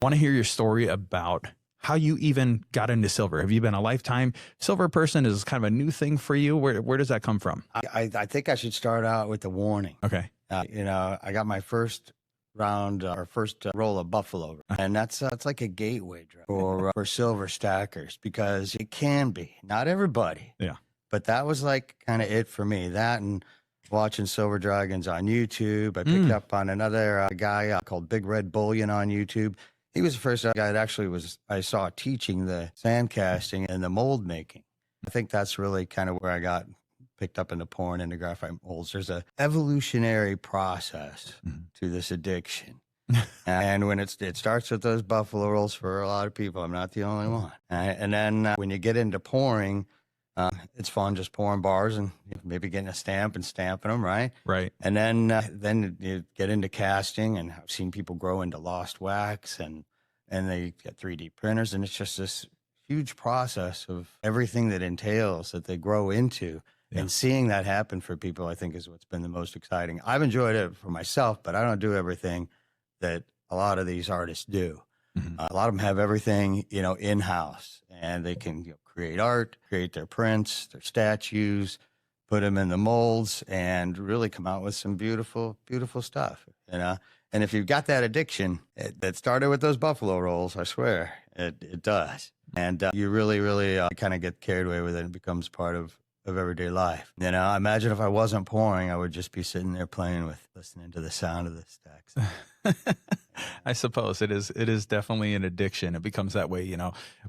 Want to hear your story about how you even got into silver. Have you been a lifetime silver person? Is this kind of a new thing for you? Where does that come from? I think I should start out with the warning. Okay. I got my first round or first roll of Buffalo, and that's like a gateway drug for silver stackers, because it can be, not everybody. Yeah. But that was like kind of it for me. That and watching Silver Dragons on YouTube. I picked up on another guy called Big Red Bullion on YouTube. He was the first guy that actually I saw teaching the sand casting and the mold making. I think that's really kind of where I got picked up into pouring into graphite molds. There's a evolutionary process to this addiction. And when it starts with those Buffalo rolls for a lot of people, I'm not the only one. And then when you get into pouring, it's fun just pouring bars and maybe getting a stamp and stamping them, right? Right. And then you get into casting, and I've seen people grow into lost wax, and they get 3D printers, and it's just this huge process of everything that entails that they grow into. Yeah. And seeing that happen for people, I think, is what's been the most exciting. I've enjoyed it for myself, but I don't do everything that a lot of these artists do. A lot of them have everything, in-house, and they can create art, create their prints, their statues, put them in the molds, and really come out with some beautiful, beautiful stuff, And if you've got that addiction that started with those Buffalo rolls, I swear, it does. And you really, really kind of get carried away with it. It becomes part of everyday life. I imagine if I wasn't pouring, I would just be sitting there listening to the sound of the stacks. I suppose it is definitely an addiction. It becomes that way.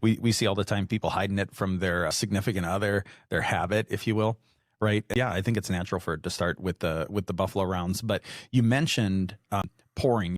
We see all the time people hiding it from their significant other, their habit, if you will. Right. Yeah. I think it's natural for it to start with the Buffalo rounds, but you mentioned pouring.